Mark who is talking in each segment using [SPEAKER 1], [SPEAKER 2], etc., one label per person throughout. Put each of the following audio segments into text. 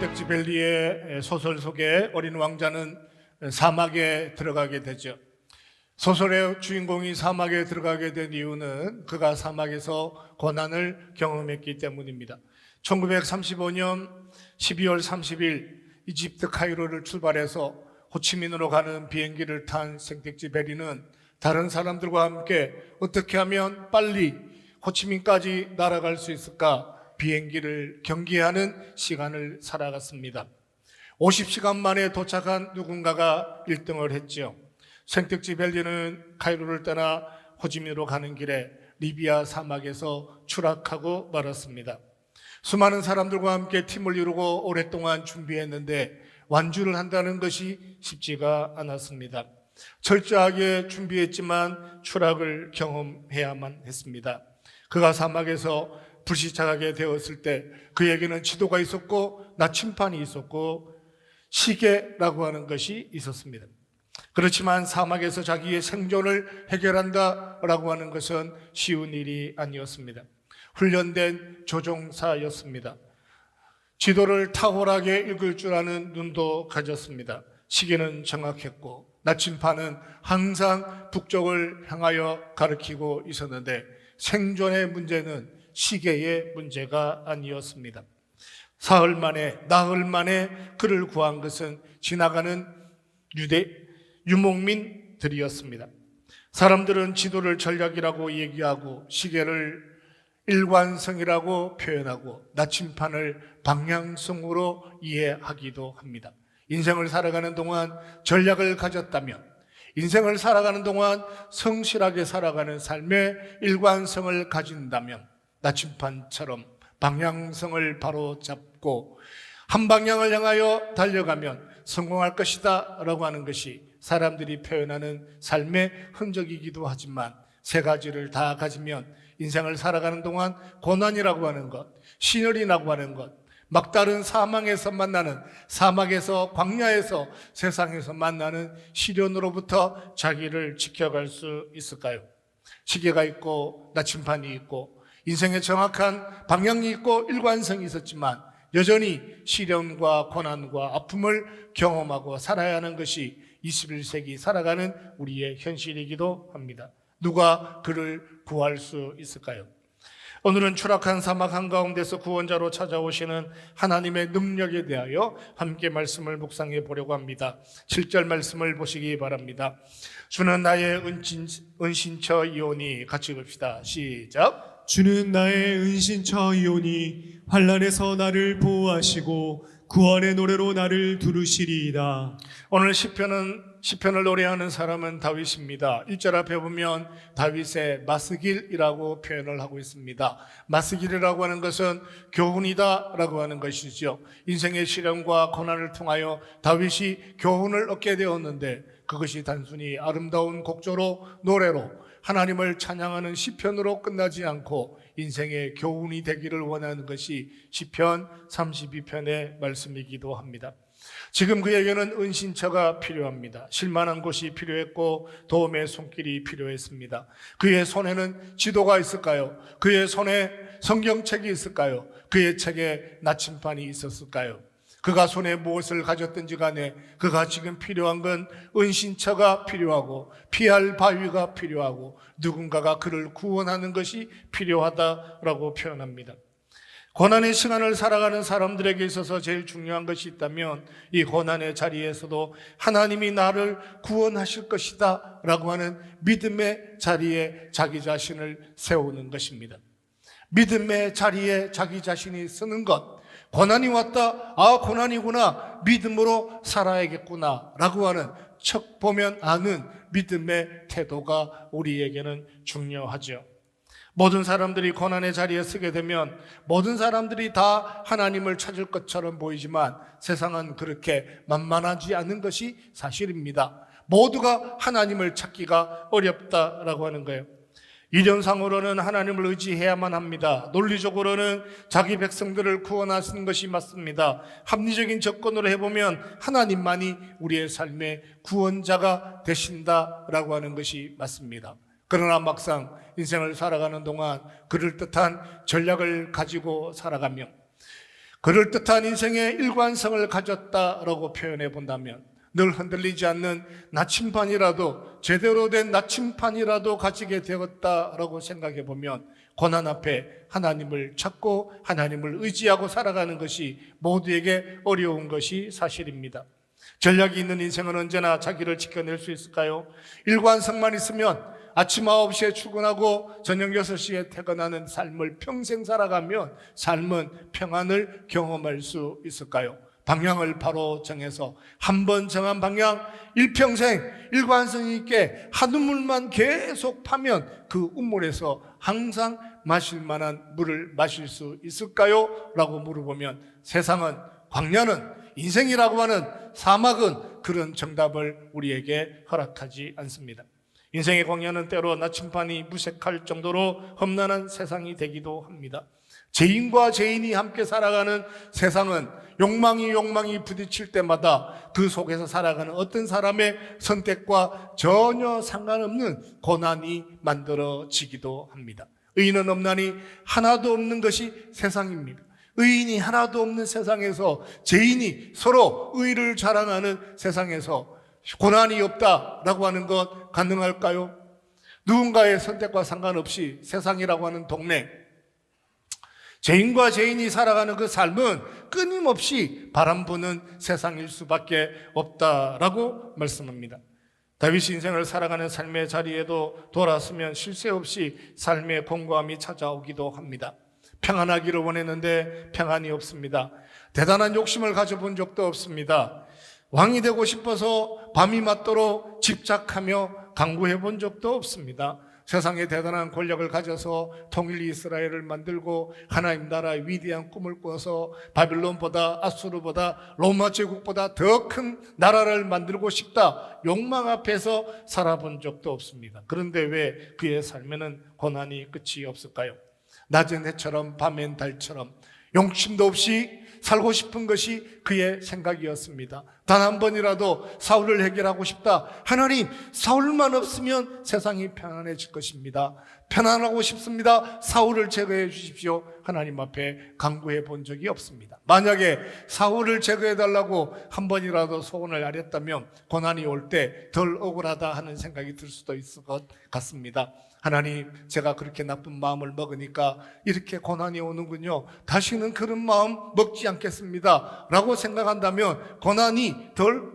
[SPEAKER 1] 생텍쥐 밸리의 소설 속에 어린 왕자는 사막에 들어가게 되죠. 소설의 주인공이 사막에 들어가게 된 이유는 그가 사막에서 고난을 경험했기 때문입니다. 1935년 12월 30일 이집트 카이로를 출발해서 호치민으로 가는 비행기를 탄 생텍쥐 밸리는 다른 사람들과 함께 어떻게 하면 빨리 호치민까지 날아갈 수 있을까 비행기를 경계하는 시간을 살아갔습니다. 50시간 만에 도착한 누군가가 1등을 했죠. 생텍쥐 밸리는 카이로를 떠나 호치민으로 가는 길에 리비아 사막에서 추락하고 말았습니다. 수많은 사람들과 함께 팀을 이루고 오랫동안 준비했는데 완주를 한다는 것이 쉽지가 않았습니다. 철저하게 준비했지만 추락을 경험해야만 했습니다. 그가 사막에서 불시착하게 되었을 때 그에게는 지도가 있었고 나침판이 있었고 시계라고 하는 것이 있었습니다. 그렇지만 사막에서 자기의 생존을 해결한다라고 하는 것은 쉬운 일이 아니었습니다. 훈련된 조종사였습니다. 지도를 탁월하게 읽을 줄 아는 눈도 가졌습니다. 시계는 정확했고 나침판은 항상 북쪽을 향하여 가리키고 있었는데 생존의 문제는 시계의 문제가 아니었습니다. 나흘 만에 그를 구한 것은 지나가는 유목민들이었습니다. 사람들은 지도를 전략이라고 얘기하고 시계를 일관성이라고 표현하고 나침판을 방향성으로 이해하기도 합니다. 인생을 살아가는 동안 전략을 가졌다면, 인생을 살아가는 동안 성실하게 살아가는 삶의 일관성을 가진다면 나침판처럼 방향성을 바로 잡고 한 방향을 향하여 달려가면 성공할 것이다 라고 하는 것이 사람들이 표현하는 삶의 흔적이기도 하지만 세 가지를 다 가지면 인생을 살아가는 동안 고난이라고 하는 것, 시련이라고 하는 것, 막다른 사막에서 광야에서 세상에서 만나는 시련으로부터 자기를 지켜갈 수 있을까요? 시계가 있고 나침판이 있고 인생에 정확한 방향이 있고 일관성이 있었지만 여전히 시련과 고난과 아픔을 경험하고 살아야 하는 것이 21세기 살아가는 우리의 현실이기도 합니다. 누가 그를 구할 수 있을까요? 오늘은 추락한 사막 한가운데서 구원자로 찾아오시는 하나님의 능력에 대하여 함께 말씀을 묵상해 보려고 합니다. 7절 말씀을 보시기 바랍니다. 주는 나의 은신처이오니, 같이 봅시다. 시작.
[SPEAKER 2] 주는 나의 은신처이오니 환난에서 나를 보호하시고 구원의 노래로 나를 두르시리이다.
[SPEAKER 1] 오늘 시편을 노래하는 사람은 다윗입니다. 1절 앞에 보면 다윗의 마스길이라고 표현을 하고 있습니다. 마스길이라고 하는 것은 교훈이다라고 하는 것이죠. 인생의 시련과 고난을 통하여 다윗이 교훈을 얻게 되었는데 그것이 단순히 아름다운 곡조로 노래로 하나님을 찬양하는 시편으로 끝나지 않고 인생의 교훈이 되기를 원하는 것이 시편 32편의 말씀이기도 합니다. 지금 그에게는 은신처가 필요합니다. 쉴만한 곳이 필요했고 도움의 손길이 필요했습니다. 그의 손에는 지도가 있을까요? 그의 손에 성경책이 있을까요? 그의 책에 나침판이 있었을까요? 그가 손에 무엇을 가졌든지 간에 그가 지금 필요한 건 은신처가 필요하고 피할 바위가 필요하고 누군가가 그를 구원하는 것이 필요하다라고 표현합니다. 고난의 시간을 살아가는 사람들에게 있어서 제일 중요한 것이 있다면 이 고난의 자리에서도 하나님이 나를 구원하실 것이다 라고 하는 믿음의 자리에 자기 자신을 세우는 것입니다. 믿음의 자리에 자기 자신이 서는 것, 고난이 왔다, 고난이구나, 믿음으로 살아야겠구나 라고 하는 척 보면 아는 믿음의 태도가 우리에게는 중요하죠. 모든 사람들이 고난의 자리에 서게 되면 모든 사람들이 다 하나님을 찾을 것처럼 보이지만 세상은 그렇게 만만하지 않은 것이 사실입니다. 모두가 하나님을 찾기가 어렵다라고 하는 거예요. 이론상으로는 하나님을 의지해야만 합니다. 논리적으로는 자기 백성들을 구원하시는 것이 맞습니다. 합리적인 접근으로 해보면 하나님만이 우리의 삶의 구원자가 되신다라고 하는 것이 맞습니다. 그러나 막상 인생을 살아가는 동안 그럴듯한 전략을 가지고 살아가며 그럴듯한 인생의 일관성을 가졌다라고 표현해 본다면 늘 흔들리지 않는 나침반이라도 제대로 된 나침반이라도 가지게 되었다라고 생각해 보면 고난 앞에 하나님을 찾고 하나님을 의지하고 살아가는 것이 모두에게 어려운 것이 사실입니다. 전략이 있는 인생은 언제나 자기를 지켜낼 수 있을까요? 일관성만 있으면 아침 9시에 출근하고 저녁 6시에 퇴근하는 삶을 평생 살아가면 삶은 평안을 경험할 수 있을까요? 방향을 바로 정해서 한 번 정한 방향 일평생 일관성 있게 한 우물만 계속 파면 그 우물에서 항상 마실 만한 물을 마실 수 있을까요? 라고 물어보면 세상은, 광야는, 인생이라고 하는 사막은 그런 정답을 우리에게 허락하지 않습니다. 인생의 광야는 때로 나침반이 무색할 정도로 험난한 세상이 되기도 합니다. 죄인과 죄인이 함께 살아가는 세상은 욕망이 부딪힐 때마다 그 속에서 살아가는 어떤 사람의 선택과 전혀 상관없는 고난이 만들어지기도 합니다. 의인은 없나니 하나도 없는 것이 세상입니다. 의인이 하나도 없는 세상에서 죄인이 서로 의를 자랑하는 세상에서 고난이 없다라고 하는 것 가능할까요? 누군가의 선택과 상관없이 세상이라고 하는 동네, 죄인과 죄인이 살아가는 그 삶은 끊임없이 바람 부는 세상일 수밖에 없다라고 말씀합니다. 다윗이 인생을 살아가는 삶의 자리에도 돌아서면 쉴 새 없이 삶의 공고함이 찾아오기도 합니다. 평안하기를 원했는데 평안이 없습니다. 대단한 욕심을 가져본 적도 없습니다. 왕이 되고 싶어서 밤이 맞도록 집착하며 강구해 본 적도 없습니다. 세상에 대단한 권력을 가져서 통일 이스라엘을 만들고 하나님 나라의 위대한 꿈을 꾸어서 바빌론보다 아수르보다 로마 제국보다 더 큰 나라를 만들고 싶다 욕망 앞에서 살아본 적도 없습니다. 그런데 왜 그의 삶에는 고난이 끝이 없을까요? 낮은 해처럼 밤엔 달처럼 욕심도 없이 살고 싶은 것이 그의 생각이었습니다. 단 한 번이라도 사울을 해결하고 싶다. 하나님, 사울만 없으면 세상이 편안해질 것입니다. 편안하고 싶습니다. 사울을 제거해 주십시오. 하나님 앞에 간구해 본 적이 없습니다. 만약에 사울을 제거해 달라고 한 번이라도 소원을 아렸다면 고난이 올 때 덜 억울하다 하는 생각이 들 수도 있을 것 같습니다. 하나님, 제가 그렇게 나쁜 마음을 먹으니까 이렇게 고난이 오는군요. 다시는 그런 마음 먹지 않겠습니다 라고 생각한다면 고난이 덜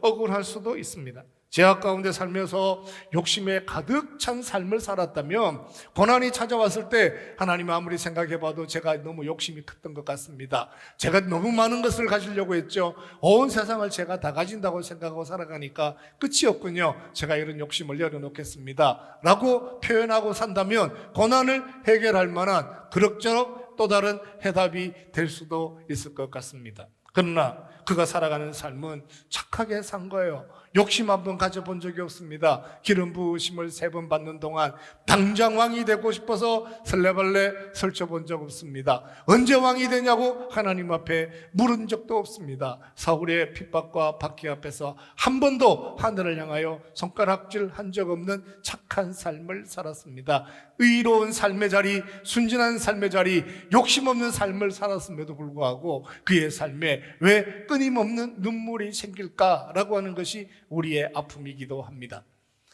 [SPEAKER 1] 억울할 수도 있습니다. 죄악 가운데 살면서 욕심에 가득 찬 삶을 살았다면 고난이 찾아왔을 때 하나님 아무리 생각해봐도 제가 너무 욕심이 컸던 것 같습니다. 제가 너무 많은 것을 가지려고 했죠. 온 세상을 제가 다 가진다고 생각하고 살아가니까 끝이 없군요. 제가 이런 욕심을 내려놓겠습니다 라고 표현하고 산다면 고난을 해결할 만한 그럭저럭 또 다른 해답이 될 수도 있을 것 같습니다. 그러나 그가 살아가는 삶은 착하게 산 거예요. 욕심 한 번 가져본 적이 없습니다. 기름 부으심을 3번 받는 동안 당장 왕이 되고 싶어서 설레발레 설쳐본 적 없습니다. 언제 왕이 되냐고 하나님 앞에 물은 적도 없습니다. 사울의 핍박과 박해 앞에서 한 번도 하늘을 향하여 손가락질 한 적 없는 착한 삶을 살았습니다. 의로운 삶의 자리, 순진한 삶의 자리, 욕심 없는 삶을 살았음에도 불구하고 그의 삶에 왜 끊임없는 눈물이 생길까라고 하는 것이 우리의 아픔이기도 합니다.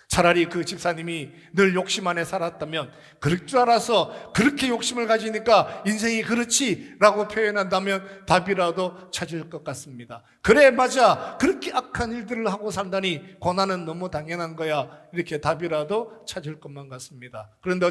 [SPEAKER 1] 차라리 그 집사님이 늘 욕심 안에 살았다면 그럴 줄 알아서 그렇게 욕심을 가지니까 인생이 그렇지 라고 표현한다면 답이라도 찾을 것 같습니다. 그래, 맞아, 그렇게 악한 일들을 하고 산다니 고난은 너무 당연한 거야, 이렇게 답이라도 찾을 것만 같습니다. 그런데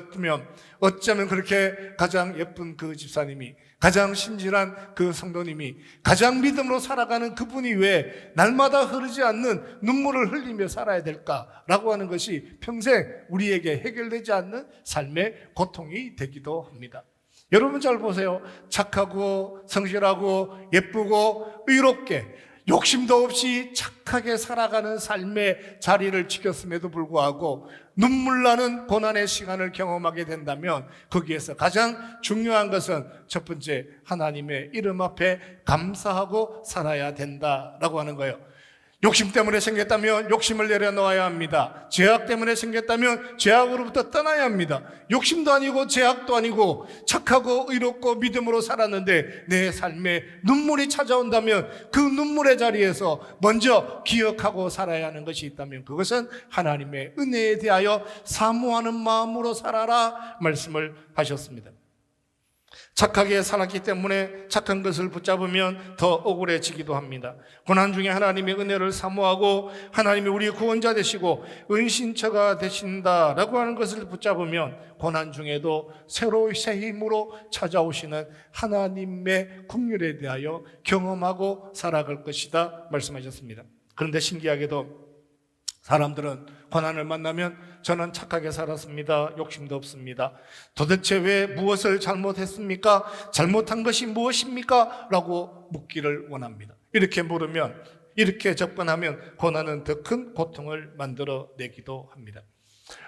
[SPEAKER 1] 어쩌면 그렇게 가장 예쁜 그 집사님이, 가장 신실한 그 성도님이, 가장 믿음으로 살아가는 그분이 왜 날마다 흐르지 않는 눈물을 흘리며 살아야 될까라고 하는 것이 평생 우리에게 해결되지 않는 삶의 고통이 되기도 합니다. 여러분 잘 보세요. 착하고 성실하고 예쁘고 의롭게 욕심도 없이 착하게 살아가는 삶의 자리를 지켰음에도 불구하고 눈물 나는 고난의 시간을 경험하게 된다면 거기에서 가장 중요한 것은 첫 번째, 하나님의 이름 앞에 감사하고 살아야 된다라고 하는 거예요. 욕심 때문에 생겼다면 욕심을 내려놓아야 합니다. 죄악 때문에 생겼다면 죄악으로부터 떠나야 합니다. 욕심도 아니고 죄악도 아니고 착하고 의롭고 믿음으로 살았는데 내 삶에 눈물이 찾아온다면 그 눈물의 자리에서 먼저 기억하고 살아야 하는 것이 있다면 그것은 하나님의 은혜에 대하여 사모하는 마음으로 살아라 말씀을 하셨습니다. 착하게 살았기 때문에 착한 것을 붙잡으면 더 억울해지기도 합니다. 고난 중에 하나님의 은혜를 사모하고 하나님이 우리의 구원자 되시고 은신처가 되신다라고 하는 것을 붙잡으면 고난 중에도 새로운 새 힘으로 찾아오시는 하나님의 긍휼에 대하여 경험하고 살아갈 것이다 말씀하셨습니다. 그런데 신기하게도 사람들은 고난을 만나면 저는 착하게 살았습니다. 욕심도 없습니다. 도대체 왜 무엇을 잘못했습니까? 잘못한 것이 무엇입니까? 라고 묻기를 원합니다. 이렇게 물으면, 이렇게 접근하면 고난은 더 큰 고통을 만들어내기도 합니다.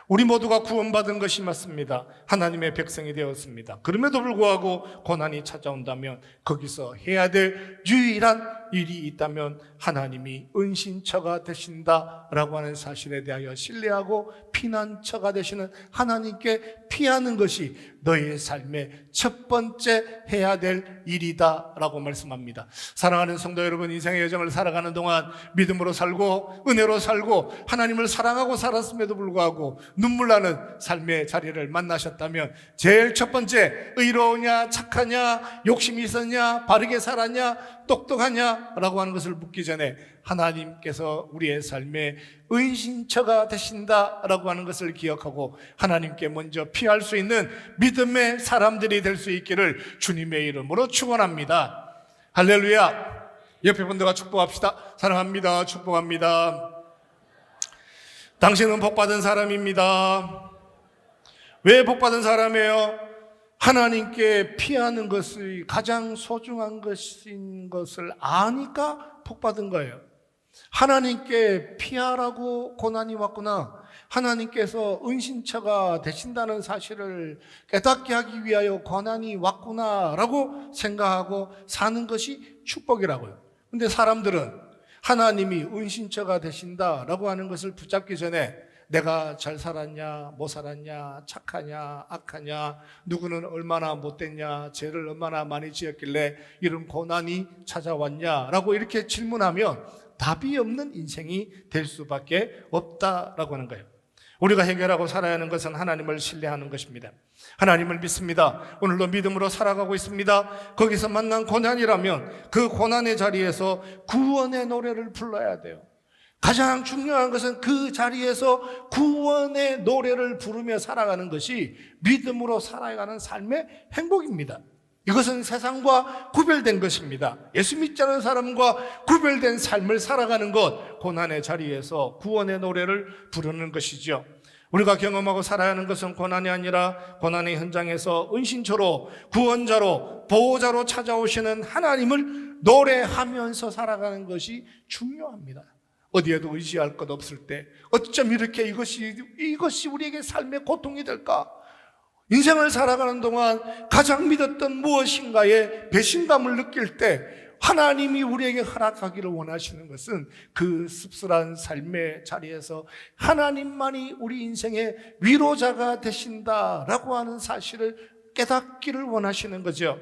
[SPEAKER 1] 우리 모두가 구원받은 것이 맞습니다. 하나님의 백성이 되었습니다. 그럼에도 불구하고 고난이 찾아온다면 거기서 해야 될 유일한 일이 있다면 하나님이 은신처가 되신다라고 하는 사실에 대하여 신뢰하고 피난처가 되시는 하나님께 피하는 것이 너의 삶의 첫 번째 해야 될 일이다라고 말씀합니다. 사랑하는 성도 여러분, 인생의 여정을 살아가는 동안 믿음으로 살고 은혜로 살고 하나님을 사랑하고 살았음에도 불구하고 눈물 나는 삶의 자리를 만나셨다면 제일 첫 번째, 의로우냐 착하냐 욕심이 있었냐 바르게 살았냐 똑똑하냐 라고 하는 것을 묻기 전에 하나님께서 우리의 삶에 은신처가 되신다라고 하는 것을 기억하고 하나님께 먼저 피할 수 있는 믿음의 사람들이 될 수 있기를 주님의 이름으로 축원합니다. 할렐루야. 옆에 분들과 축복합시다. 사랑합니다. 축복합니다. 당신은 복받은 사람입니다. 왜 복받은 사람이에요? 하나님께 피하는 것이 가장 소중한 것인 것을 아니까 복받은 거예요. 하나님께 피하라고 고난이 왔구나, 하나님께서 은신처가 되신다는 사실을 깨닫게 하기 위하여 고난이 왔구나 라고 생각하고 사는 것이 축복이라고요. 근데 사람들은 하나님이 은신처가 되신다라고 하는 것을 붙잡기 전에 내가 잘 살았냐, 못 살았냐, 착하냐, 악하냐, 누구는 얼마나 못됐냐, 죄를 얼마나 많이 지었길래 이런 고난이 찾아왔냐라고 이렇게 질문하면 답이 없는 인생이 될 수밖에 없다라고 하는 거예요. 우리가 해결하고 살아야 하는 것은 하나님을 신뢰하는 것입니다. 하나님을 믿습니다. 오늘도 믿음으로 살아가고 있습니다. 거기서 만난 고난이라면 그 고난의 자리에서 구원의 노래를 불러야 돼요. 가장 중요한 것은 그 자리에서 구원의 노래를 부르며 살아가는 것이 믿음으로 살아가는 삶의 행복입니다. 이것은 세상과 구별된 것입니다. 예수 믿지 않은 사람과 구별된 삶을 살아가는 것, 고난의 자리에서 구원의 노래를 부르는 것이죠. 우리가 경험하고 살아야 하는 것은 고난이 아니라 고난의 현장에서 은신처로, 구원자로, 보호자로 찾아오시는 하나님을 노래하면서 살아가는 것이 중요합니다. 어디에도 의지할 것 없을 때 어쩜 이렇게 이것이 우리에게 삶의 고통이 될까? 인생을 살아가는 동안 가장 믿었던 무엇인가에 배신감을 느낄 때 하나님이 우리에게 허락하기를 원하시는 것은 그 씁쓸한 삶의 자리에서 하나님만이 우리 인생의 위로자가 되신다라고 하는 사실을 깨닫기를 원하시는 거죠.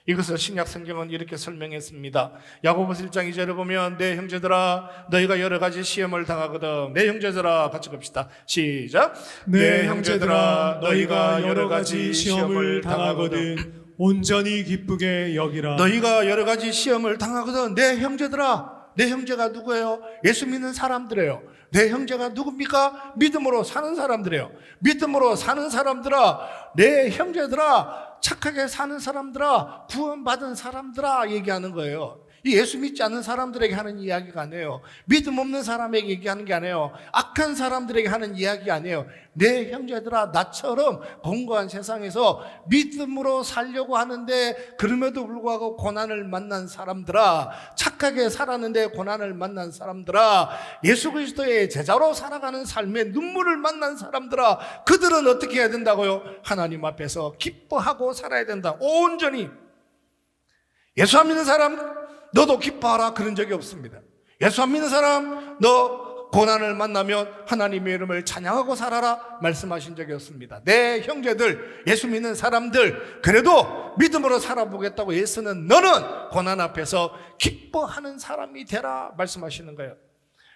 [SPEAKER 1] 이것을 신약 성경은 이렇게 설명했습니다. 야고보서 1장 2절에 보면 내 형제들아 너희가 여러 가지 시험을 당하거든. 내 형제들아 같이 갑시다. 시작.
[SPEAKER 2] 내 형제들아 너희가 여러 가지 시험을 당하거든 온전히 기쁘게 여기라.
[SPEAKER 1] 너희가 여러 가지 시험을 당하거든. 내 형제들아. 내 형제가 누구예요? 예수 믿는 사람들이에요. 내 형제가 누굽니까? 믿음으로 사는 사람들이에요. 믿음으로 사는 사람들아, 내 형제들아, 착하게 사는 사람들아, 구원받은 사람들아 얘기하는 거예요. 이 예수 믿지 않는 사람들에게 하는 이야기가 아니에요. 믿음 없는 사람에게 얘기하는 게 아니에요. 악한 사람들에게 하는 이야기 아니에요. 내 형제들아, 나처럼 공고한 세상에서 믿음으로 살려고 하는데 그럼에도 불구하고 고난을 만난 사람들아, 착하게 살았는데 고난을 만난 사람들아, 예수 그리스도의 제자로 살아가는 삶에 눈물을 만난 사람들아, 그들은 어떻게 해야 된다고요? 하나님 앞에서 기뻐하고 살아야 된다. 온전히. 예수 안 믿는 사람 너도 기뻐하라 그런 적이 없습니다. 예수 안 믿는 사람, 너 고난을 만나면 하나님의 이름을 찬양하고 살아라 말씀하신 적이 없습니다. 내 형제들, 예수 믿는 사람들, 그래도 믿음으로 살아보겠다고 애쓰는 너는 고난 앞에서 기뻐하는 사람이 되라 말씀하시는 거예요.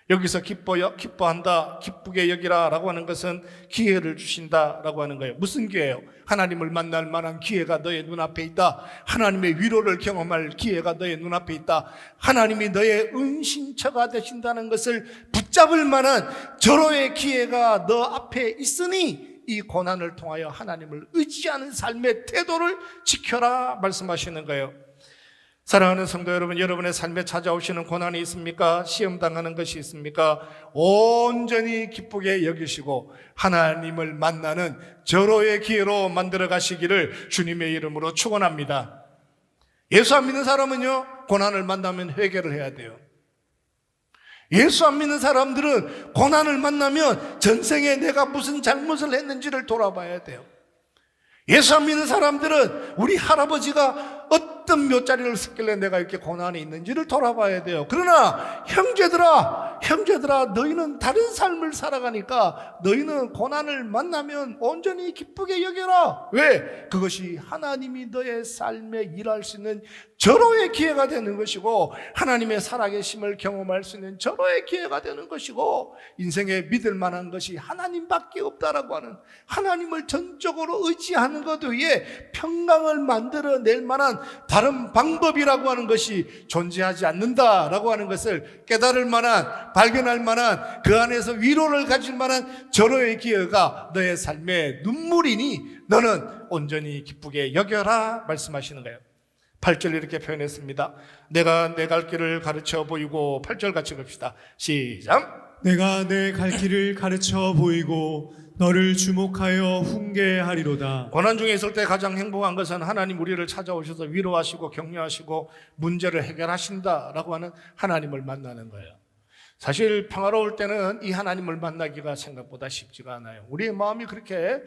[SPEAKER 1] 여기서 기뻐한다, 기쁘게 여기라 라고 하는 것은 기회를 주신다 라고 하는 거예요. 무슨 기회예요? 하나님을 만날 만한 기회가 너의 눈앞에 있다. 하나님의 위로를 경험할 기회가 너의 눈앞에 있다. 하나님이 너의 은신처가 되신다는 것을 붙잡을 만한 절호의 기회가 너 앞에 있으니 이 고난을 통하여 하나님을 의지하는 삶의 태도를 지켜라 말씀하시는 거예요. 사랑하는 성도 여러분, 여러분의 삶에 찾아오시는 고난이 있습니까? 시험 당하는 것이 있습니까? 온전히 기쁘게 여기시고 하나님을 만나는 절호의 기회로 만들어 가시기를 주님의 이름으로 축원합니다. 예수 안 믿는 사람은요, 고난을 만나면 회개를 해야 돼요. 예수 안 믿는 사람들은 고난을 만나면 전생에 내가 무슨 잘못을 했는지를 돌아봐야 돼요. 예수 안 믿는 사람들은 우리 할아버지가 어떤 묘자리를 썼길래 내가 이렇게 고난이 있는지를 돌아봐야 돼요. 그러나 형제들아 너희는 다른 삶을 살아가니까 너희는 고난을 만나면 온전히 기쁘게 여겨라. 왜? 그것이 하나님이 너의 삶에 일할 수 있는 절호의 기회가 되는 것이고 하나님의 살아계심을 경험할 수 있는 절호의 기회가 되는 것이고 인생에 믿을 만한 것이 하나님밖에 없다라고 하는, 하나님을 전적으로 의지하는 것 외에 평강을 만들어낼 만한 다른 방법이라고 하는 것이 존재하지 않는다라고 하는 것을 깨달을 만한, 발견할 만한, 그 안에서 위로를 가질 만한 절호의 기회가 너의 삶의 눈물이니 너는 온전히 기쁘게 여겨라 말씀하시는 거예요. 8절 이렇게 표현했습니다. 내가 내 갈 길을 가르쳐 보이고, 8절 같이 봅시다. 시작.
[SPEAKER 2] 내가 내 갈 길을 가르쳐 보이고 너를 주목하여 훈계하리로다.
[SPEAKER 1] 고난 중에 있을 때 가장 행복한 것은 하나님 우리를 찾아오셔서 위로하시고 격려하시고 문제를 해결하신다라고 하는 하나님을 만나는 거예요. 사실 평화로울 때는 이 하나님을 만나기가 생각보다 쉽지가 않아요. 우리의 마음이 그렇게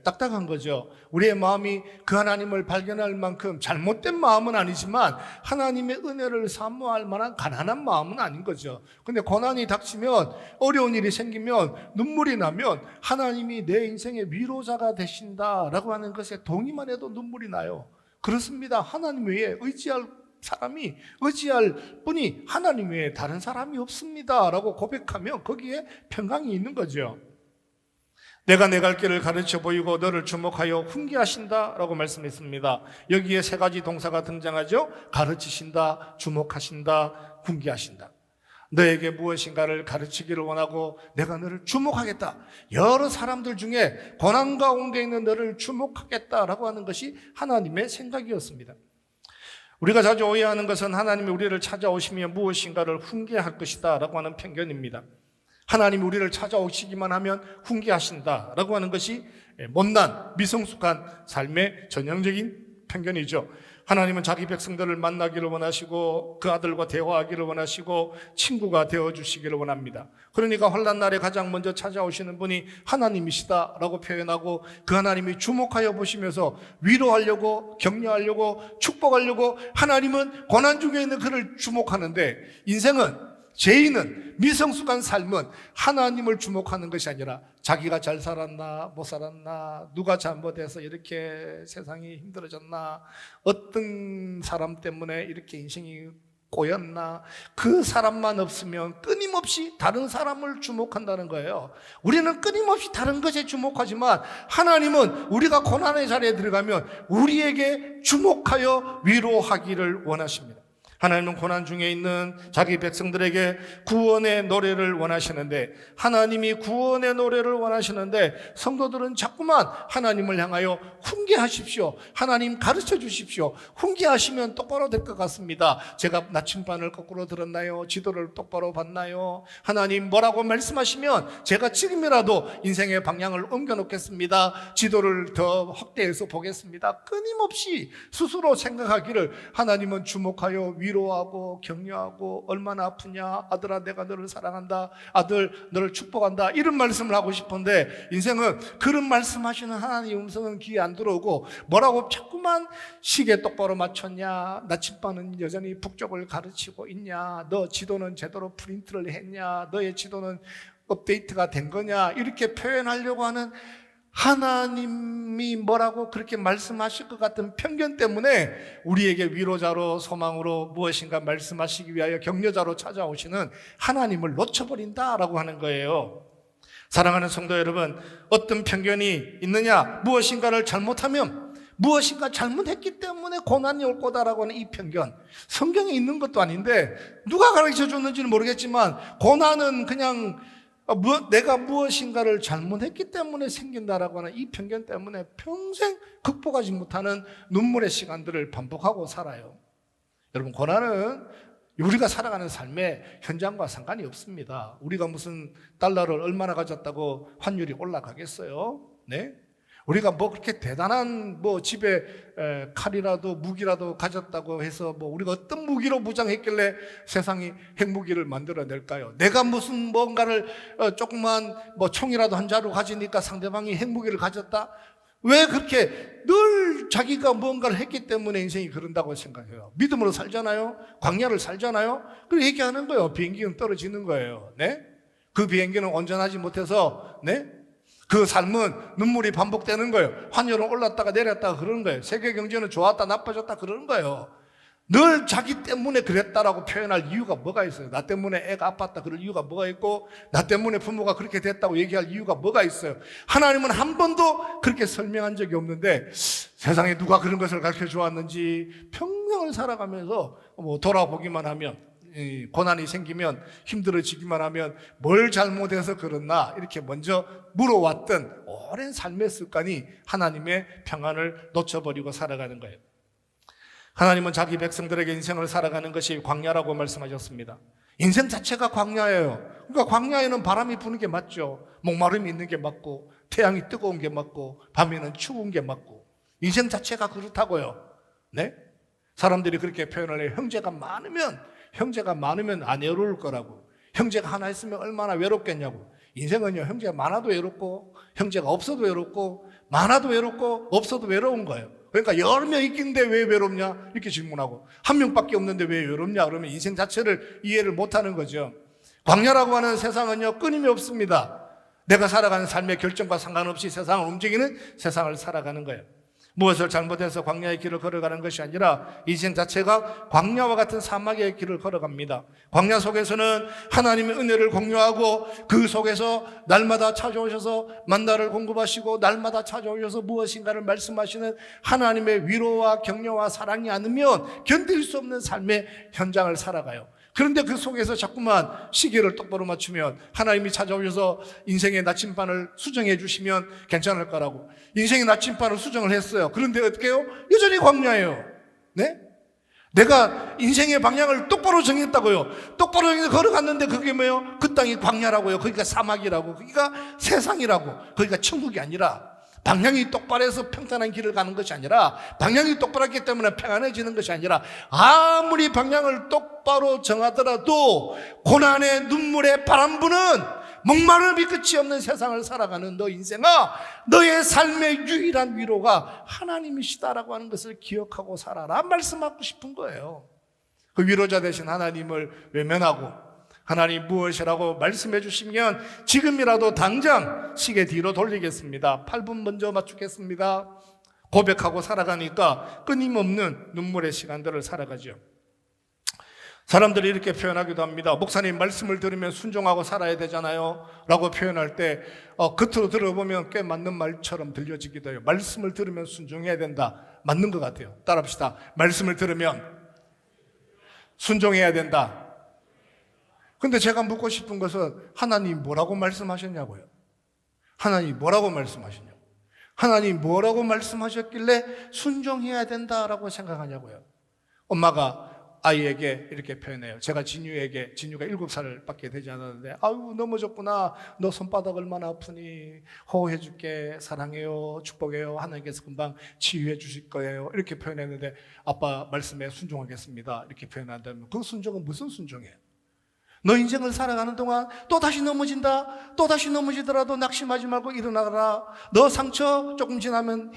[SPEAKER 1] 딱딱한 거죠. 우리의 마음이 그 하나님을 발견할 만큼 잘못된 마음은 아니지만 하나님의 은혜를 사모할 만한 가난한 마음은 아닌 거죠. 근데 고난이 닥치면, 어려운 일이 생기면, 눈물이 나면 하나님이 내 인생의 위로자가 되신다라고 하는 것에 동의만 해도 눈물이 나요. 그렇습니다. 하나님 외에 의지할 분이 하나님 외에 다른 사람이 없습니다 라고 고백하면 거기에 평강이 있는 거죠. 내가 내 갈 길을 가르쳐 보이고 너를 주목하여 훈계하신다 라고 말씀했습니다. 여기에 세 가지 동사가 등장하죠. 가르치신다, 주목하신다, 훈계하신다. 너에게 무엇인가를 가르치기를 원하고 내가 너를 주목하겠다. 여러 사람들 중에 고난 가운데 있는 너를 주목하겠다라고 하는 것이 하나님의 생각이었습니다. 우리가 자주 오해하는 것은 하나님이 우리를 찾아오시면 무엇인가를 훈계할 것이다 라고 하는 편견입니다. 하나님이 우리를 찾아오시기만 하면 훈계하신다 라고 하는 것이 못난, 미성숙한 삶의 전형적인 편견이죠. 하나님은 자기 백성들을 만나기를 원하시고 그 아들과 대화하기를 원하시고 친구가 되어주시기를 원합니다. 그러니까 환난 날에 가장 먼저 찾아오시는 분이 하나님이시다라고 표현하고 그 하나님이 주목하여 보시면서 위로하려고, 격려하려고, 축복하려고 하나님은 고난 중에 있는 그를 주목하는데, 인생은, 죄인은, 미성숙한 삶은 하나님을 주목하는 것이 아니라 자기가 잘 살았나 못 살았나, 누가 잘못해서 이렇게 세상이 힘들어졌나, 어떤 사람 때문에 이렇게 인생이 꼬였나, 그 사람만 없으면 끊임없이 다른 사람을 주목한다는 거예요. 우리는 끊임없이 다른 것에 주목하지만 하나님은 우리가 고난의 자리에 들어가면 우리에게 주목하여 위로하기를 원하십니다. 하나님은 고난 중에 있는 자기 백성들에게 구원의 노래를 원하시는데, 하나님이 구원의 노래를 원하시는데 성도들은 자꾸만 하나님을 향하여 훈계하십시오, 하나님 가르쳐 주십시오, 훈계하시면 똑바로 될 것 같습니다. 제가 나침반을 거꾸로 들었나요? 지도를 똑바로 봤나요? 하나님 뭐라고 말씀하시면 제가 지금이라도 인생의 방향을 옮겨놓겠습니다. 지도를 더 확대해서 보겠습니다. 끊임없이 스스로 생각하기를 하나님은 주목하여 위로하고 격려하고 얼마나 아프냐, 아들아 내가 너를 사랑한다, 아들 너를 축복한다, 이런 말씀을 하고 싶은데 인생은 그런 말씀하시는 하나님의 음성은 귀에 안 들어오고 뭐라고 자꾸만 시계 똑바로 맞췄냐, 나침반은 여전히 북쪽을 가르치고 있냐, 너 지도는 제대로 프린트를 했냐, 너의 지도는 업데이트가 된 거냐, 이렇게 표현하려고 하는 하나님이 뭐라고 그렇게 말씀하실 것 같은 편견 때문에 우리에게 위로자로 소망으로 무엇인가 말씀하시기 위하여 격려자로 찾아오시는 하나님을 놓쳐버린다라고 하는 거예요. 사랑하는 성도 여러분, 어떤 편견이 있느냐, 무엇인가를 잘못하면 무엇인가 잘못했기 때문에 고난이 올 거다라고 하는 이 편견, 성경에 있는 것도 아닌데 누가 가르쳐 줬는지는 모르겠지만 고난은 그냥 내가 무엇인가를 잘못했기 때문에 생긴다라고 하는 이 편견 때문에 평생 극복하지 못하는 눈물의 시간들을 반복하고 살아요. 여러분, 고난은 우리가 살아가는 삶의 현장과 상관이 없습니다. 우리가 무슨 달러를 얼마나 가졌다고 환율이 올라가겠어요? 네? 우리가 뭐 그렇게 대단한 집에 칼이라도 무기라도 가졌다고 해서 우리가 어떤 무기로 무장했길래 세상이 핵무기를 만들어낼까요? 내가 무슨 뭔가를 조그만 총이라도 한 자루 가지니까 상대방이 핵무기를 가졌다? 왜 그렇게 늘 자기가 뭔가를 했기 때문에 인생이 그런다고 생각해요? 믿음으로 살잖아요. 광야를 살잖아요. 그래 얘기하는 거예요. 비행기는 떨어지는 거예요. 네? 그 비행기는 온전하지 못해서 그 삶은 눈물이 반복되는 거예요. 환율은 올랐다가 내렸다가 그러는 거예요. 세계 경제는 좋았다 나빠졌다 그러는 거예요. 늘 자기 때문에 그랬다라고 표현할 이유가 뭐가 있어요? 나 때문에 애가 아팠다 그럴 이유가 뭐가 있고, 나 때문에 부모가 그렇게 됐다고 얘기할 이유가 뭐가 있어요? 하나님은 한 번도 그렇게 설명한 적이 없는데 세상에 누가 그런 것을 가르쳐 주었는지 평생을 살아가면서 돌아보기만 하면, 고난이 생기면 힘들어지기만 하면 뭘 잘못해서 그랬나 이렇게 먼저 물어왔던 오랜 삶의 습관이 하나님의 평안을 놓쳐버리고 살아가는 거예요. 하나님은 자기 백성들에게 인생을 살아가는 것이 광야라고 말씀하셨습니다. 인생 자체가 광야예요. 그러니까 광야에는 바람이 부는 게 맞죠. 목마름이 있는 게 맞고, 태양이 뜨거운 게 맞고, 밤에는 추운 게 맞고, 인생 자체가 그렇다고요. 네? 사람들이 그렇게 표현을 해요. 형제가 많으면 안 외로울 거라고. 형제가 하나 있으면 얼마나 외롭겠냐고. 인생은요, 형제가 많아도 외롭고 형제가 없어도 외롭고, 많아도 외롭고 없어도 외로운 거예요. 그러니까 여러 명 있긴데 왜 외롭냐 이렇게 질문하고, 한 명밖에 없는데 왜 외롭냐 그러면 인생 자체를 이해를 못하는 거죠. 광야라고 하는 세상은요, 끊임이 없습니다. 내가 살아가는 삶의 결정과 상관없이 세상을 움직이는 세상을 살아가는 거예요. 무엇을 잘못해서 광야의 길을 걸어가는 것이 아니라 인생 자체가 광야와 같은 사막의 길을 걸어갑니다. 광야 속에서는 하나님의 은혜를 공유하고, 그 속에서 날마다 찾아오셔서 만나를 공급하시고 날마다 찾아오셔서 무엇인가를 말씀하시는 하나님의 위로와 격려와 사랑이 않으면 견딜 수 없는 삶의 현장을 살아가요. 그런데 그 속에서 자꾸만 시계를 똑바로 맞추면, 하나님이 찾아오셔서 인생의 나침반을 수정해 주시면 괜찮을 거라고 인생의 나침반을 수정을 했어요. 그런데 어떻게 해요? 여전히 광야예요. 네? 내가 인생의 방향을 똑바로 정했다고요. 똑바로 정해서 걸어갔는데 그게 뭐예요? 그 땅이 광야라고요. 거기가 사막이라고, 거기가 세상이라고, 거기가 천국이 아니라, 방향이 똑바로해서 평탄한 길을 가는 것이 아니라, 방향이 똑바랐기 때문에 평안해지는 것이 아니라, 아무리 방향을 똑바로 정하더라도 고난의 눈물에 바람 부는 목마름이 끝이 없는 세상을 살아가는 너 인생아, 너의 삶의 유일한 위로가 하나님이시다라고 하는 것을 기억하고 살아라 말씀하고 싶은 거예요. 그 위로자 되신 하나님을 외면하고 하나님 무엇이라고 말씀해 주시면 지금이라도 당장 시계 뒤로 돌리겠습니다. 8분 먼저 맞추겠습니다. 고백하고 살아가니까 끊임없는 눈물의 시간들을 살아가죠. 사람들이 이렇게 표현하기도 합니다. 목사님 말씀을 들으면 순종하고 살아야 되잖아요 라고 표현할 때 겉으로 들어보면 꽤 맞는 말처럼 들려지기도 해요. 말씀을 들으면 순종해야 된다, 맞는 것 같아요. 따라합시다. 말씀을 들으면 순종해야 된다. 근데 제가 묻고 싶은 것은, 하나님 뭐라고 말씀하셨냐고요. 하나님 뭐라고 말씀하셨냐고. 하나님 뭐라고 말씀하셨길래 순종해야 된다라고 생각하냐고요. 엄마가 아이에게 이렇게 표현해요. 제가 진유가 7살밖에 되지 않았는데, 아유 넘어졌구나, 너 손바닥 얼마나 아프니, 호호해 줄게, 사랑해요, 축복해요, 하나님께서 금방 치유해 주실 거예요, 이렇게 표현했는데, 아빠 말씀에 순종하겠습니다 이렇게 표현한다면 그 순종은 무슨 순종이에요? 너 인생을 살아가는 동안 또다시 넘어진다, 또다시 넘어지더라도 낙심하지 말고 일어나라. 너 상처 조금 지나면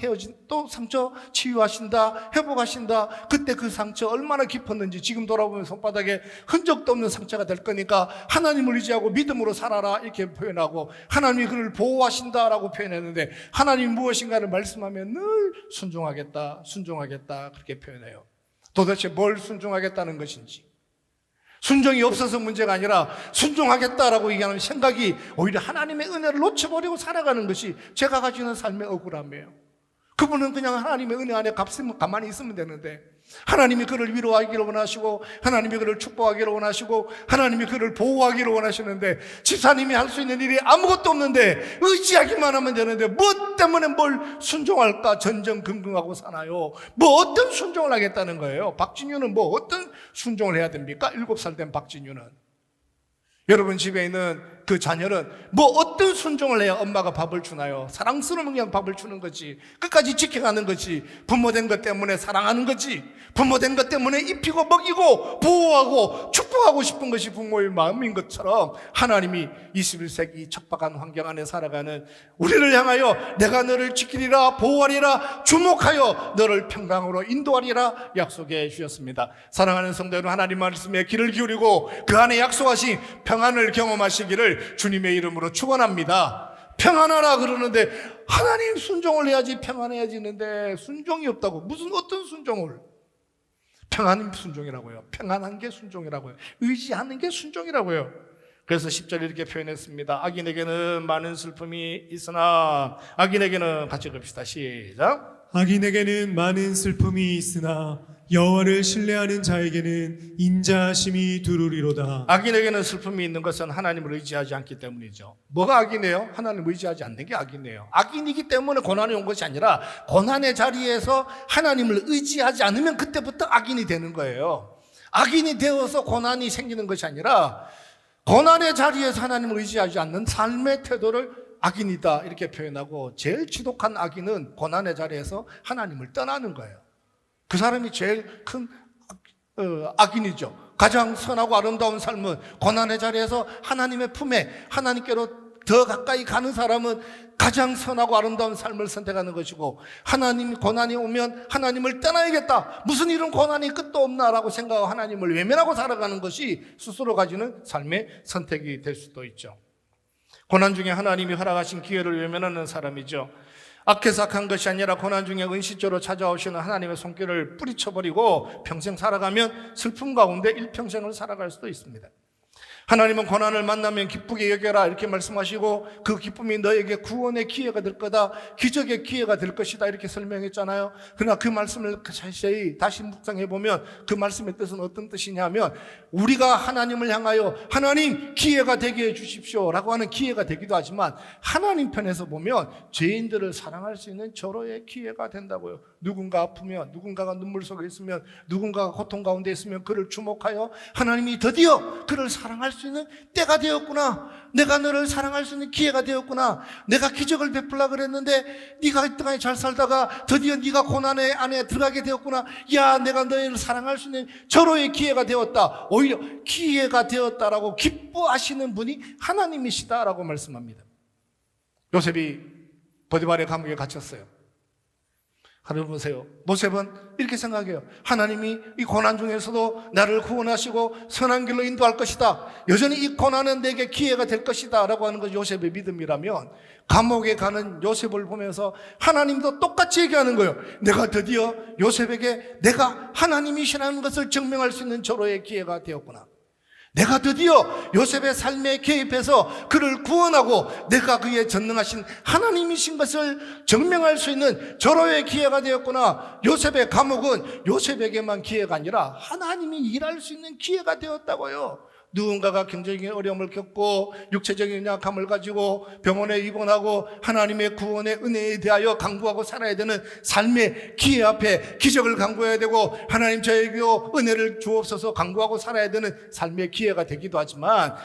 [SPEAKER 1] 또 상처 치유하신다, 회복하신다. 그때 그 상처 얼마나 깊었는지 지금 돌아보면 손바닥에 흔적도 없는 상처가 될 거니까 하나님을 의지하고 믿음으로 살아라 이렇게 표현하고, 하나님이 그를 보호하신다라고 표현했는데, 하나님이 무엇인가를 말씀하면 늘 순종하겠다, 순종하겠다 그렇게 표현해요. 도대체 뭘 순종하겠다는 것인지, 순종이 없어서 문제가 아니라 순종하겠다라고 얘기하는 생각이 오히려 하나님의 은혜를 놓쳐버리고 살아가는 것이 제가 가지는 삶의 억울함이에요. 그분은 그냥 하나님의 은혜 안에 가만히 있으면 되는데, 하나님이 그를 위로하기를 원하시고, 하나님이 그를 축복하기를 원하시고, 하나님이 그를 보호하기를 원하시는데, 집사님이 할 수 있는 일이 아무것도 없는데 의지하기만 하면 되는데 뭐 때문에 뭘 순종할까 전전긍긍하고 사나요? 뭐 어떤 순종을 하겠다는 거예요? 박진유는 뭐 어떤 순종을 해야 됩니까? 7살 된 박진유는. 여러분 집에 있는 그 자녀는 뭐 어떤 순종을 해야 엄마가 밥을 주나요? 사랑스러운 그냥 밥을 주는 거지, 끝까지 지켜가는 거지, 부모된 것 때문에 사랑하는 거지, 부모된 것 때문에 입히고 먹이고 보호하고 축복하고 싶은 것이 부모의 마음인 것처럼, 하나님이 21세기 척박한 환경 안에 살아가는 우리를 향하여 내가 너를 지키리라, 보호하리라, 주목하여 너를 평강으로 인도하리라 약속해 주셨습니다. 사랑하는 성도 여러분, 하나님 말씀에 귀를 기울이고 그 안에 약속하신 평안을 경험하시기를 주님의 이름으로 축원합니다. 평안하라 그러는데 하나님 순종을 해야지 평안해야지는데 순종이 없다고. 무슨 어떤 순종을? 평안은 순종이라고요. 평안한 게 순종이라고요. 의지하는 게 순종이라고요. 그래서 10절 이렇게 표현했습니다. 악인에게는 많은 슬픔이 있으나, 악인에게는 같이 읽읍시다. 시작.
[SPEAKER 2] 악인에게는 많은 슬픔이 있으나 여호와를 신뢰하는 자에게는 인자하심이 두루리로다.
[SPEAKER 1] 악인에게는 슬픔이 있는 것은 하나님을 의지하지 않기 때문이죠. 뭐가 악이네요? 하나님을 의지하지 않는 게 악이네요. 악인이기 때문에 고난이 온 것이 아니라 고난의 자리에서 하나님을 의지하지 않으면 그때부터 악인이 되는 거예요. 악인이 되어서 고난이 생기는 것이 아니라 고난의 자리에서 하나님을 의지하지 않는 삶의 태도를 악인이다 이렇게 표현하고, 제일 지독한 악인은 고난의 자리에서 하나님을 떠나는 거예요. 그 사람이 제일 큰 악인이죠. 가장 선하고 아름다운 삶은 고난의 자리에서 하나님의 품에, 하나님께로 더 가까이 가는 사람은 가장 선하고 아름다운 삶을 선택하는 것이고, 하나님이 고난이 오면 하나님을 떠나야겠다, 무슨 이런 고난이 끝도 없나라고 생각하고 하나님을 외면하고 살아가는 것이 스스로 가지는 삶의 선택이 될 수도 있죠. 고난 중에 하나님이 허락하신 기회를 외면하는 사람이죠. 악해서 악한 것이 아니라 고난 중에 은실조로 찾아오시는 하나님의 손길을 뿌리쳐버리고 평생 살아가면 슬픔 가운데 일평생을 살아갈 수도 있습니다. 하나님은 고난을 만나면 기쁘게 여겨라 이렇게 말씀하시고, 그 기쁨이 너에게 구원의 기회가 될 거다, 기적의 기회가 될 것이다 이렇게 설명했잖아요. 그러나 그 말씀을 자세히 다시 묵상해보면 그 말씀의 뜻은 어떤 뜻이냐면, 우리가 하나님을 향하여 하나님 기회가 되게 해주십시오 라고 하는 기회가 되기도 하지만, 하나님 편에서 보면 죄인들을 사랑할 수 있는 절호의 기회가 된다고요. 누군가 아프면, 누군가가 눈물 속에 있으면, 누군가가 고통 가운데 있으면 그를 주목하여 하나님이 드디어 그를 사랑할 수 있는 때가 되었구나, 내가 너를 사랑할 수 있는 기회가 되었구나, 내가 기적을 베풀라 그랬는데 네가 이 땅에 잘 살다가 드디어 네가 고난의 안에 들어가게 되었구나, 야 내가 너를 사랑할 수 있는 절호의 기회가 되었다, 오히려 기회가 되었다라고 기뻐하시는 분이 하나님이시다라고 말씀합니다. 요셉이 보디발의 감옥에 갇혔어요. 하늘 보세요. 요셉은 이렇게 생각해요. 하나님이 이 고난 중에서도 나를 구원하시고 선한 길로 인도할 것이다, 여전히 이 고난은 내게 기회가 될 것이다 라고 하는 것이 요셉의 믿음이라면, 감옥에 가는 요셉을 보면서 하나님도 똑같이 얘기하는 거예요. 내가 드디어 요셉에게 내가 하나님이시라는 것을 증명할 수 있는 절호의 기회가 되었구나, 내가 드디어 요셉의 삶에 개입해서 그를 구원하고 내가 그의 전능하신 하나님이신 것을 증명할 수 있는 절호의 기회가 되었구나. 요셉의 감옥은 요셉에게만 기회가 아니라 하나님이 일할 수 있는 기회가 되었다고요. 누군가가 경제적인 어려움을 겪고 육체적인 약함을 가지고 병원에 입원하고 하나님의 구원의 은혜에 대하여 강구하고 살아야 되는 삶의 기회 앞에 기적을 강구해야 되고 하나님 저에게도 은혜를 주옵소서 강구하고 살아야 되는 삶의 기회가 되기도 하지만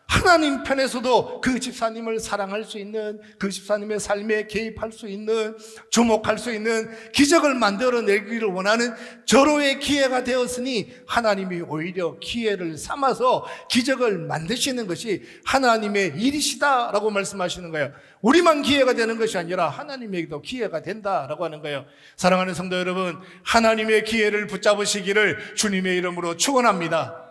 [SPEAKER 1] 하나님 편에서도 그 집사님을 사랑할 수 있는, 그 집사님의 삶에 개입할 수 있는, 주목할 수 있는 기적을 만들어내기를 원하는 절호의 기회가 되었으니 하나님이 오히려 기회를 삼아서 기적을 만드시는 것이 하나님의 일이시다라고 말씀하시는 거예요. 우리만 기회가 되는 것이 아니라 하나님에게도 기회가 된다라고 하는 거예요. 사랑하는 성도 여러분, 하나님의 기회를 붙잡으시기를 주님의 이름으로 축원합니다.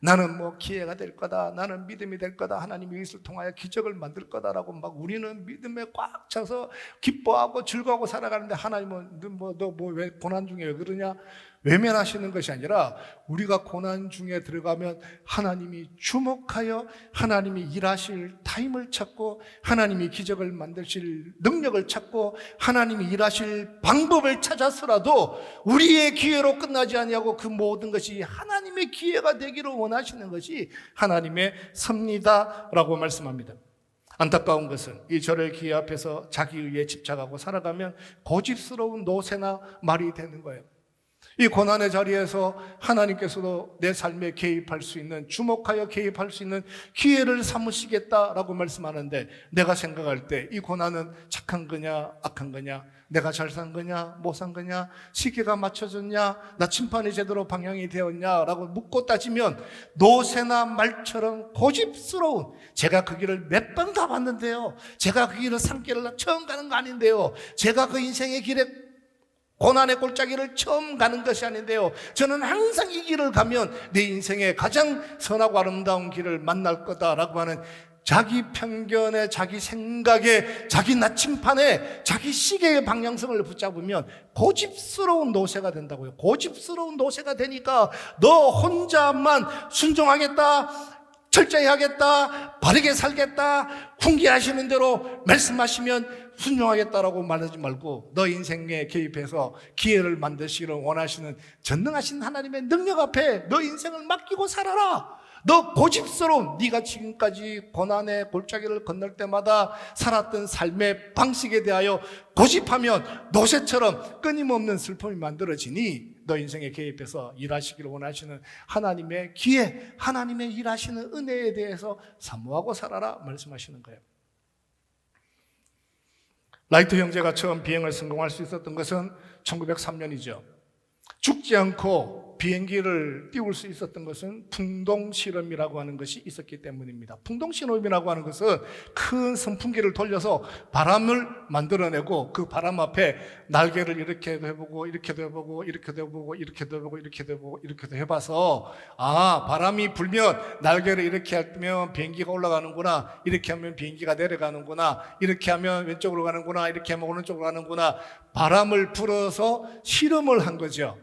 [SPEAKER 1] 나는 뭐 기회가 될 거다, 나는 믿음이 될 거다, 하나님이 이것을 통하여 기적을 만들 거다라고 막 우리는 믿음에 꽉 차서 기뻐하고 즐거워하고 살아가는데 하나님은 너 왜 고난 중에 왜 그러냐? 외면하시는 것이 아니라 우리가 고난 중에 들어가면 하나님이 주목하여 하나님이 일하실 타임을 찾고 하나님이 기적을 만드실 능력을 찾고 하나님이 일하실 방법을 찾아서라도 우리의 기회로 끝나지 아니하고 그 모든 것이 하나님의 기회가 되기를 원하시는 것이 하나님의 섭리다라고 말씀합니다. 안타까운 것은 이 절의 기회 앞에서 자기 의에 집착하고 살아가면 고집스러운 노새나 말이 되는 거예요. 이 고난의 자리에서 하나님께서도 내 삶에 개입할 수 있는, 주목하여 개입할 수 있는 기회를 삼으시겠다라고 말씀하는데 내가 생각할 때 이 고난은 착한 거냐 악한 거냐, 내가 잘 산 거냐 못 산 거냐, 시기가 맞춰졌냐, 나침판이 제대로 방향이 되었냐라고 묻고 따지면 노새나 말처럼 고집스러운, 제가 그 길을 몇 번 가봤는데요, 제가 그 길을 산길을 처음 가는 거 아닌데요, 제가 그 인생의 길에 고난의 골짜기를 처음 가는 것이 아닌데요, 저는 항상 이 길을 가면 내 인생의 가장 선하고 아름다운 길을 만날 거다라고 하는 자기 편견에, 자기 생각에, 자기 나침판에, 자기 시계의 방향성을 붙잡으면 고집스러운 노새가 된다고요. 고집스러운 노새가 되니까 너 혼자만 순종하겠다, 철저히 하겠다, 바르게 살겠다, 훈계하시는 대로 말씀하시면 순종하겠다라고 말하지 말고 너 인생에 개입해서 기회를 만드시기를 원하시는 전능하신 하나님의 능력 앞에 너 인생을 맡기고 살아라. 너 고집스러운, 네가 지금까지 고난의 골짜기를 건널 때마다 살았던 삶의 방식에 대하여 고집하면 노새처럼 끊임없는 슬픔이 만들어지니 너 인생에 개입해서 일하시기를 원하시는 하나님의 기회, 하나님의 일하시는 은혜에 대해서 사모하고 살아라 말씀하시는 거예요. 라이트 형제가 처음 비행을 성공할 수 있었던 것은 1903년이죠. 죽지 않고 비행기를 띄울 수 있었던 것은 풍동 실험이라고 하는 것이 있었기 때문입니다. 풍동 실험이라고 하는 것은 큰 선풍기를 돌려서 바람을 만들어내고 그 바람 앞에 날개를 이렇게도 해보고 이렇게도 해보고 이렇게도 해보고 이렇게도 해보고 이렇게도 해보고 이렇게도 해봐서 바람이 불면 날개를 이렇게 하면 비행기가 올라가는구나, 이렇게 하면 비행기가 내려가는구나, 이렇게 하면 왼쪽으로 가는구나, 이렇게 하면 오른쪽으로 가는구나, 바람을 불어서 실험을 한 거죠.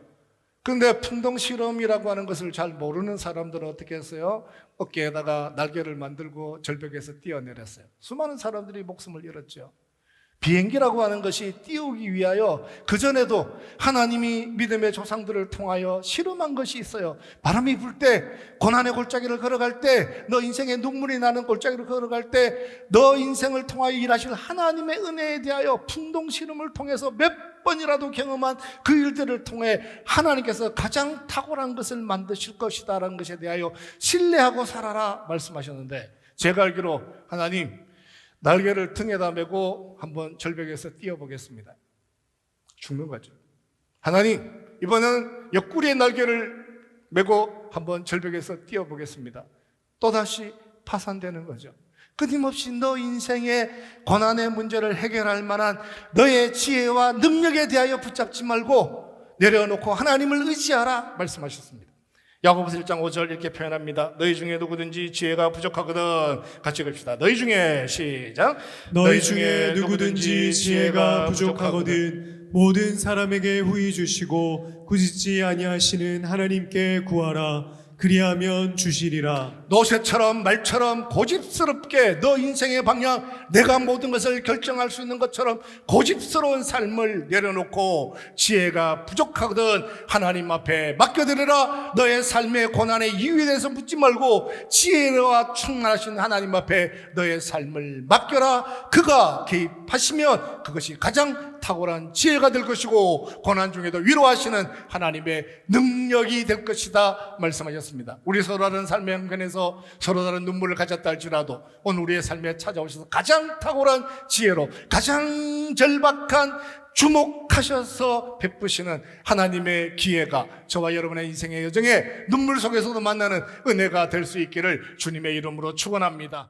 [SPEAKER 1] 그런데 풍동 실험이라고 하는 것을 잘 모르는 사람들은 어떻게 했어요? 어깨에다가 날개를 만들고 절벽에서 뛰어내렸어요. 수많은 사람들이 목숨을 잃었죠. 비행기라고 하는 것이 띄우기 위하여 그전에도 하나님이 믿음의 조상들을 통하여 실험한 것이 있어요. 바람이 불 때, 고난의 골짜기를 걸어갈 때, 너 인생에 눈물이 나는 골짜기를 걸어갈 때 너 인생을 통하여 일하실 하나님의 은혜에 대하여 풍동 실험을 통해서 몇 번이라도 경험한 그 일들을 통해 하나님께서 가장 탁월한 것을 만드실 것이다라는 것에 대하여 신뢰하고 살아라 말씀하셨는데, 제가 알기로 하나님 날개를 등에다 메고 한번 절벽에서 뛰어보겠습니다. 죽는 거죠. 하나님, 이번에는 옆구리에 날개를 메고 한번 절벽에서 뛰어보겠습니다. 또다시 파산되는 거죠. 끊임없이 너 인생의 고난의 문제를 해결할 만한 너의 지혜와 능력에 대하여 붙잡지 말고 내려놓고 하나님을 의지하라 말씀하셨습니다. 야고보서 1장 5절 이렇게 표현합니다. 너희 중에 누구든지 지혜가 부족하거든, 같이 읽읍시다. 너희 중에, 시작.
[SPEAKER 2] 너희 중에 누구든지 지혜가 부족하거든 모든 사람에게 후히 주시고 꾸짖지 아니하시는 하나님께 구하라. 그리하면 주시리라.
[SPEAKER 1] 노새처럼 말처럼 고집스럽게 너 인생의 방향, 내가 모든 것을 결정할 수 있는 것처럼 고집스러운 삶을 내려놓고 지혜가 부족하거든 하나님 앞에 맡겨드려라. 너의 삶의 고난의 이유에 대해서 묻지 말고 지혜와 충만하신 하나님 앞에 너의 삶을 맡겨라. 그가 개입하시면 그것이 가장 탁월한 지혜가 될 것이고 고난 중에도 위로하시는 하나님의 능력이 될 것이다 말씀하셨습니다. 우리 서로 다른 삶의 형편에서 서로 다른 눈물을 가졌다 할지라도 오늘 우리의 삶에 찾아오셔서 가장 탁월한 지혜로 가장 절박한 주목하셔서 베푸시는 하나님의 기회가 저와 여러분의 인생의 여정에 눈물 속에서도 만나는 은혜가 될 수 있기를 주님의 이름으로 축원합니다.